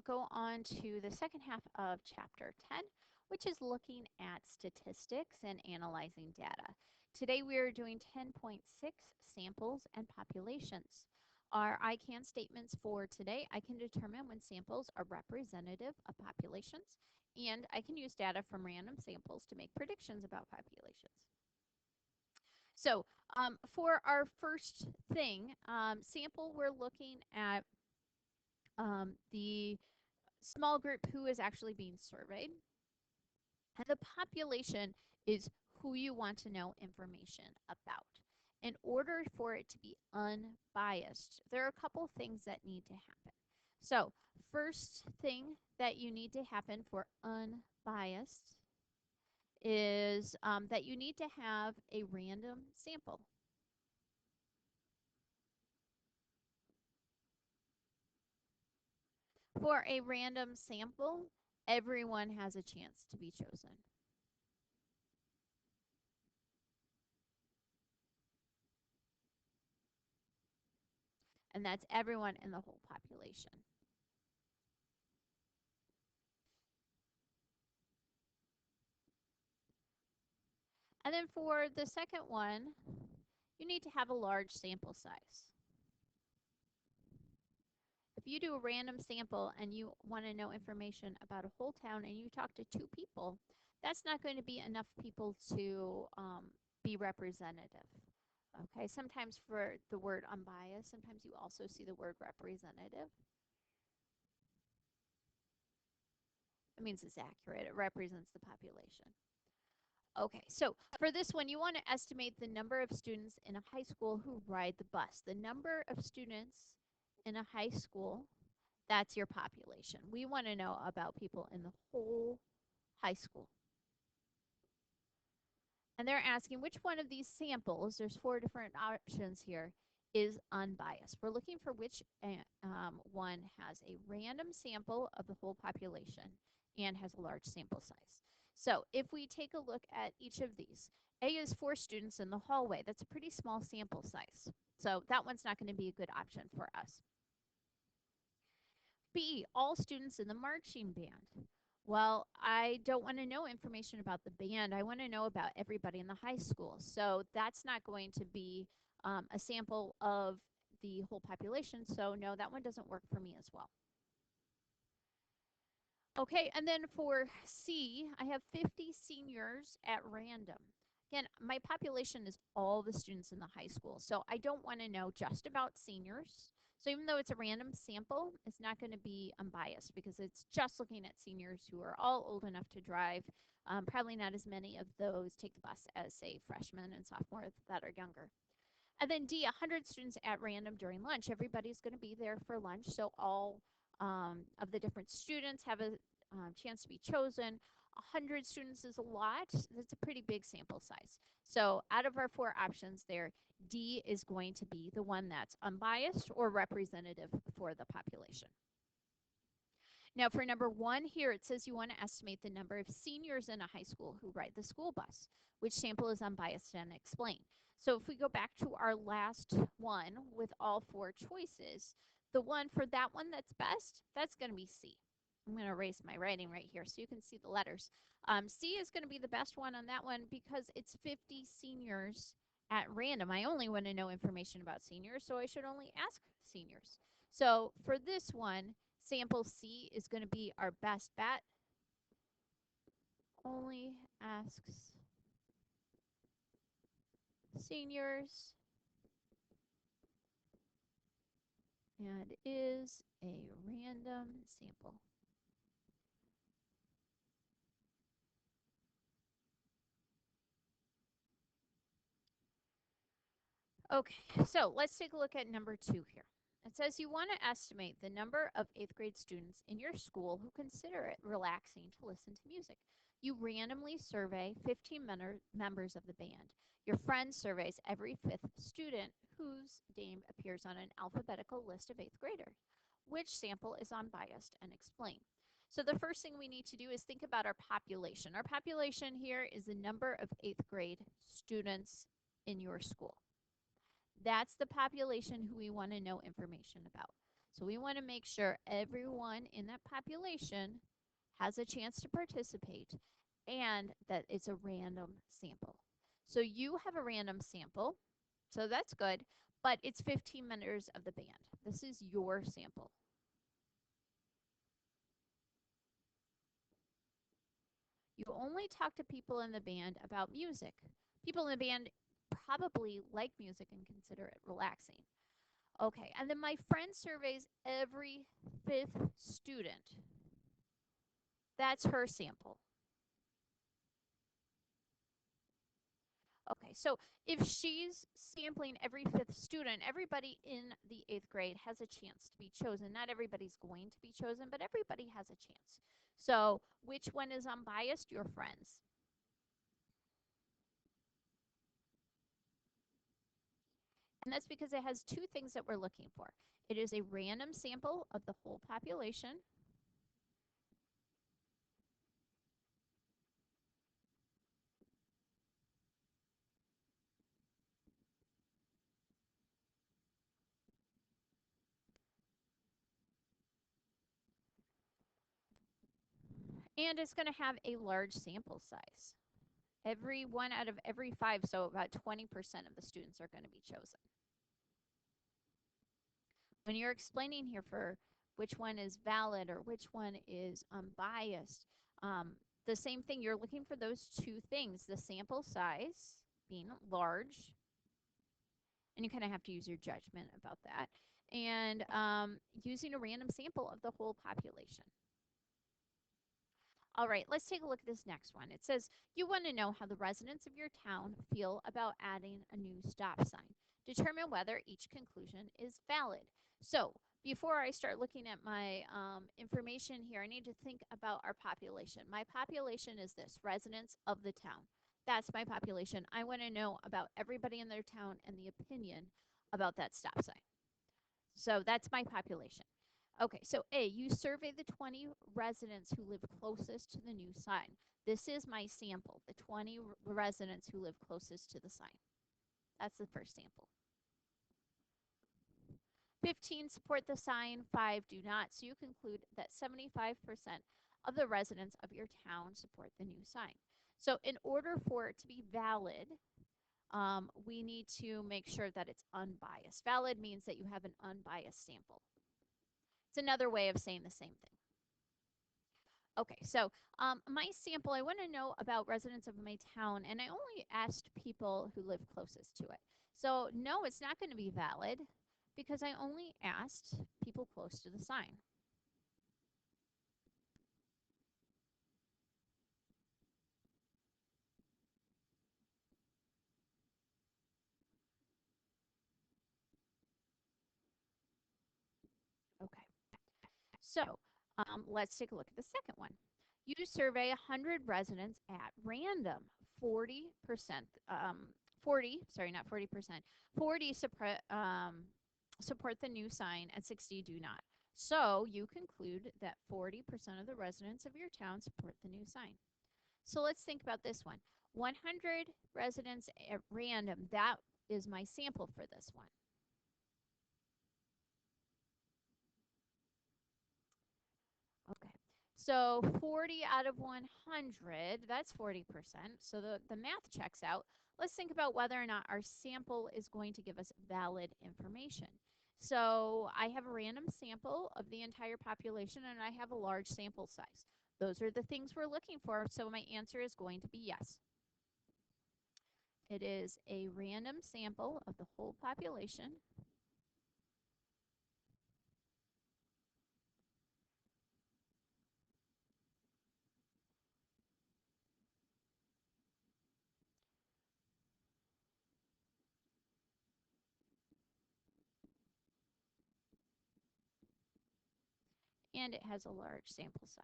go on to the second half of chapter 10, which is looking at statistics and analyzing data. Today we are doing 10.6 samples and populations. Our I can statements for today: I can determine when samples are representative of populations, and I can use data from random samples to make predictions about populations. So for our first thing, sample, we're looking at the small group who is actually being surveyed. And the population is who you want to know information about. In order for it to be unbiased, there are a couple things that need to happen. So first thing that you need to happen for unbiased is that you need to have a random sample. For a random sample, everyone has a chance to be chosen. And that's everyone in the whole population. And then for the second one, you need to have a large sample size. If you do a random sample and you want to know information about a whole town and you talk to 2 people, that's not going to be enough people to be representative. Okay, sometimes for the word unbiased, sometimes you also see the word representative. It means it's accurate. It represents the population. Okay, so for this one, you want to estimate the number of students in a high school who ride the bus. The number of students in a high school, that's your population. We want to know about people in the whole high school. And they're asking which one of these samples, there's 4 different options here, is unbiased. We're looking for which one has a random sample of the whole population and has a large sample size. So if we take a look at each of these, A is 4 students in the hallway. That's a pretty small sample size. So that one's not going to be a good option for us. B, all students in the marching band. Well, I don't want to know information about the band. I want to know about everybody in the high school. So that's not going to be a sample of the whole population. So no, that one doesn't work for me as well. Okay, and then for C, I have 50 seniors at random. Again, my population is all the students in the high school, so I don't want to know just about seniors. So even though it's a random sample, it's not going to be unbiased because it's just looking at seniors who are all old enough to drive. Probably not as many of those take the bus as, say, freshmen and sophomores that are younger. And then D, 100 students at random during lunch. Everybody's going to be there for lunch, so all of the different students have a chance to be chosen. 100 students is a lot. That's a pretty big sample size. So out of our 4 options there, D is going to be the one that's unbiased or representative for the population. Now for number 1 here, it says you want to estimate the number of seniors in a high school who ride the school bus. Which sample is unbiased and explain. So if we go back to our last one with all 4 choices, the one for that one that's best, that's going to be C. I'm going to erase my writing right here so you can see the letters. C is going to be the best one on that one because it's 50 seniors at random. I only want to know information about seniors, so I should only ask seniors. So for this one, sample C is going to be our best bet. Only asks seniors and is a random sample. Okay, so let's take a look at number 2 here. It says you want to estimate the number of 8th grade students in your school who consider it relaxing to listen to music. You randomly survey 15 members of the band. Your friend surveys every 5th student whose name appears on an alphabetical list of 8th graders. Which sample is unbiased and explain? So the first thing we need to do is think about our population. Our population here is the number of 8th grade students in your school. That's the population who we want to know information about. So we want to make sure everyone in that population has a chance to participate and that it's a random sample. So you have a random sample, so that's good, but it's 15 members of the band. This is your sample. You only talk to people in the band about music. People in the band probably like music and consider it relaxing. Okay, and then my friend surveys every fifth student. That's her sample. Okay, so if she's sampling every fifth student, everybody in the 8th grade has a chance to be chosen. Not everybody's going to be chosen, but everybody has a chance. So which one is unbiased? Your friends. And that's because it has two things that we're looking for. It is a random sample of the whole population. And it's going to have a large sample size. Every one out of every 5, so about 20% of the students are going to be chosen. When you're explaining here for which one is valid or which one is unbiased, the same thing, you're looking for those two things, the sample size being large, and you kind of have to use your judgment about that, and using a random sample of the whole population. All right, let's take a look at this next one. It says, you want to know how the residents of your town feel about adding a new stop sign. Determine whether each conclusion is valid. So before I start looking at my information here, I need to think about our population. My population is this, residents of the town. That's my population. I want to know about everybody in their town and the opinion about that stop sign. So that's my population. Okay, so A, you survey the 20 residents who live closest to the new sign. This is my sample, the 20 residents who live closest to the sign. That's the first sample. 15 support the sign, 5 do not. So you conclude that 75% of the residents of your town support the new sign. So in order for it to be valid, we need to make sure that it's unbiased. Valid means that you have an unbiased sample. It's another way of saying the same thing. Okay, so my sample, I want to know about residents of my town, and I only asked people who live closest to it. So no, it's not going to be valid because I only asked people close to the sign. Okay, so let's take a look at the second one. You survey 100 residents at random. 40%, 40, sorry, not 40%, 40 support the new sign and 60 do not. So you conclude that 40% of the residents of your town support the new sign. So let's think about this one. 100 residents at random, that is my sample for this one. Okay. So 40 out of 100, that's 40%. So the math checks out. Let's think about whether or not our sample is going to give us valid information. So I have a random sample of the entire population and I have a large sample size. Those are the things we're looking for. So my answer is going to be yes. It is a random sample of the whole population. And it has a large sample size.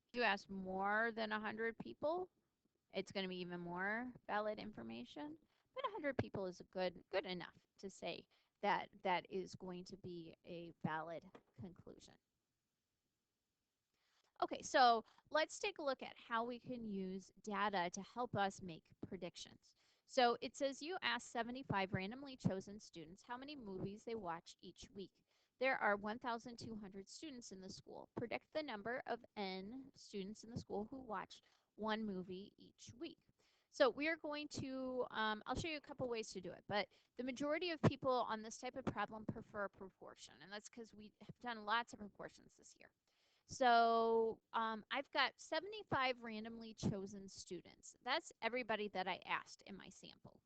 If you ask more than 100 people, it's going to be even more valid information. But 100 people is good enough to say that that is going to be a valid conclusion. Okay, so let's take a look at how we can use data to help us make predictions. So it says you ask 75 randomly chosen students how many movies they watch each week. There are 1,200 students in the school. Predict the number of N students in the school who watch one movie each week. So we are going to, I'll show you a couple ways to do it, but the majority of people on this type of problem prefer proportion, and that's because we have done lots of proportions this year. So I've got 75 randomly chosen students. That's everybody that I asked in my sample.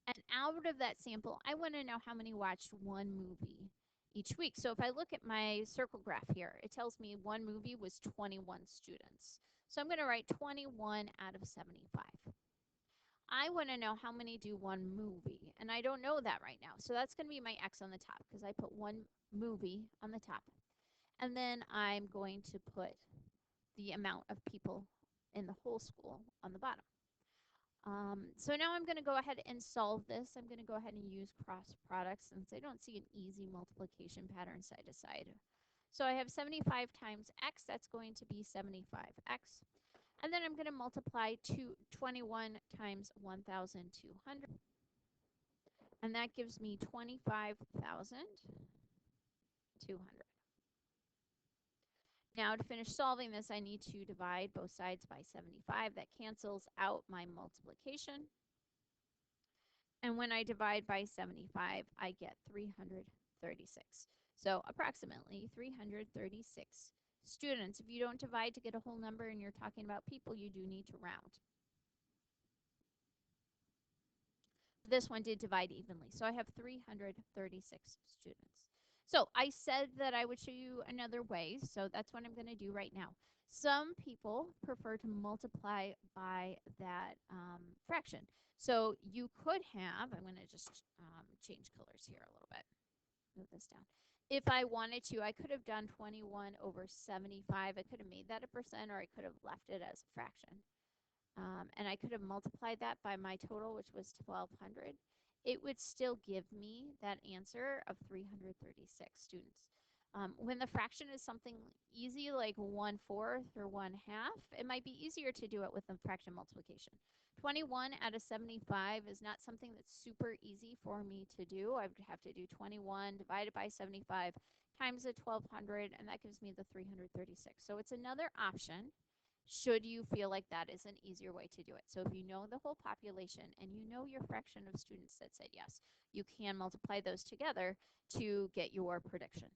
And out of that sample, I want to know how many watched one movie each week. So if I look at my circle graph here, it tells me one movie was 21 students. So I'm going to write 21 out of 75. I want to know how many do one movie, and I don't know that right now. So that's going to be my X on the top because I put one movie on the top. And then I'm going to put the amount of people in the whole school on the bottom. So now I'm going to go ahead and solve this. I'm going to go ahead and use cross products since I don't see an easy multiplication pattern side to side. So I have 75 times x, that's going to be 75x. And then I'm going to multiply 21 times 1,200. And that gives me 25,200. Now to finish solving this, I need to divide both sides by 75. That cancels out my multiplication. And when I divide by 75, I get 336. So approximately 336 students. If you don't divide to get a whole number and you're talking about people, you do need to round. This one did divide evenly. So I have 336 students. So I said that I would show you another way. So that's what I'm going to do right now. Some people prefer to multiply by that fraction. So you could have, I'm going to just change colors here a little bit. Move this down. If I wanted to, I could have done 21 over 75. I could have made that a percent, or I could have left it as a fraction. And I could have multiplied that by my total, which was 1,200. It would still give me that answer of 336 students. When the fraction is something easy like 1/4 or 1/2, it might be easier to do it with the fraction multiplication. 21 out of 75 is not something that's super easy for me to do. I would have to do 21 divided by 75 times the 1,200, and that gives me the 336. So it's another option should you feel like that is an easier way to do it. So if you know the whole population and you know your fraction of students that said yes, you can multiply those together to get your prediction.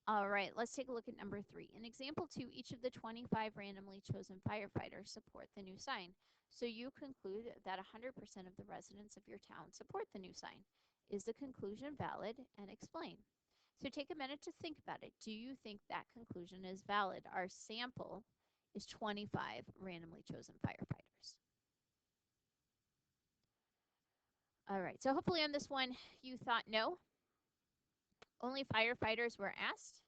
All right, let's take a look at number 3. In example 2, each of the 25 randomly chosen firefighters support the new sign. So you conclude that 100% of the residents of your town support the new sign. Is the conclusion valid, and explain? So take a minute to think about it. Do you think that conclusion is valid? Our sample is 25 randomly chosen firefighters. All right, so hopefully on this one you thought no. Only firefighters were asked.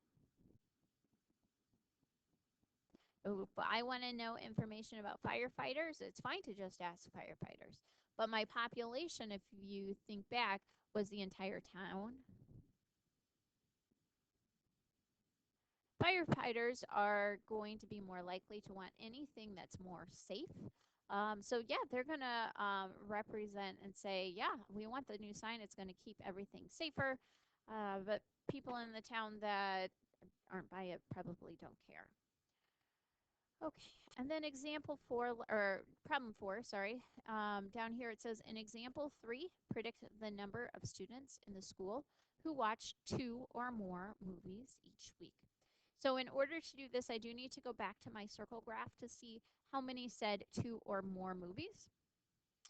Oh, but I want to know information about firefighters. It's fine to just ask firefighters. But my population, if you think back, was the entire town. Firefighters are going to be more likely to want anything that's more safe. So yeah, they're going to represent and say, yeah, we want the new sign. It's going to keep everything safer. But people in the town that aren't by it probably don't care. Okay, and then example 4, or problem 4, sorry. Down here it says, in example 3, predict the number of students in the school who watch 2 or more movies each week. So in order to do this, I do need to go back to my circle graph to see how many said 2 or more movies.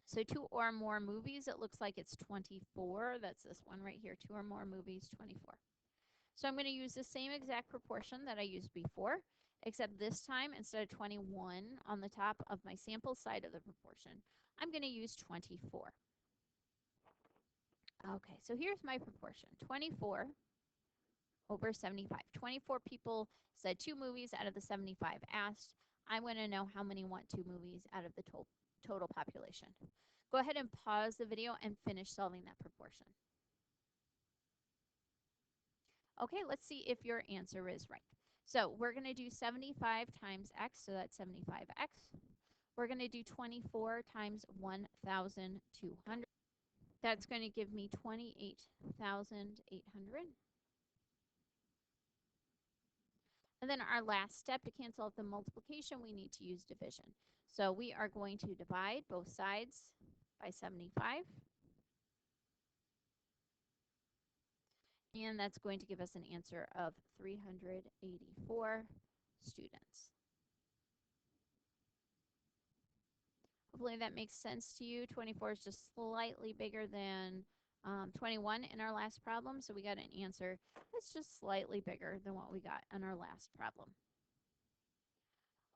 So 2 or more movies, it looks like it's 24. That's this one right here, 2 or more movies, 24. So I'm going to use the same exact proportion that I used before, except this time, instead of 21 on the top of my sample side of the proportion, I'm going to use 24. Okay, so here's my proportion, 24 over 75. 24 people said 2 movies out of the 75 asked. I want to know how many want 2 movies out of the total population. Go ahead and pause the video and finish solving that proportion. Okay, let's see if your answer is right. So we're going to do 75 times x, so that's 75x. We're going to do 24 times 1,200. That's going to give me 28,800. And then our last step, to cancel out the multiplication, we need to use division. So we are going to divide both sides by 75. And that's going to give us an answer of 384 students. Hopefully that makes sense to you. 24 is just slightly bigger than 21 in our last problem. So we got an answer that's just slightly bigger than what we got in our last problem.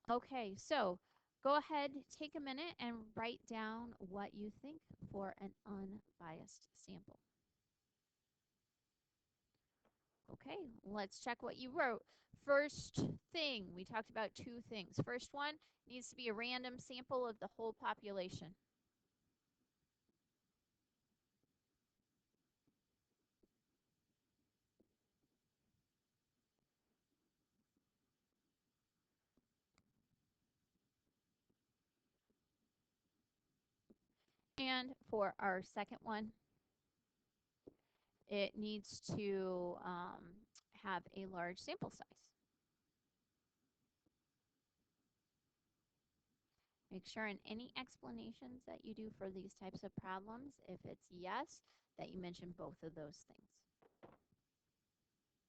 Okay, so go ahead, take a minute and write down what you think for an unbiased sample. Okay, let's check what you wrote. First thing, we talked about two things. First one needs to be a random sample of the whole population. And for our second one, it needs to have a large sample size. Make sure in any explanations that you do for these types of problems, if it's yes, that you mention both of those things.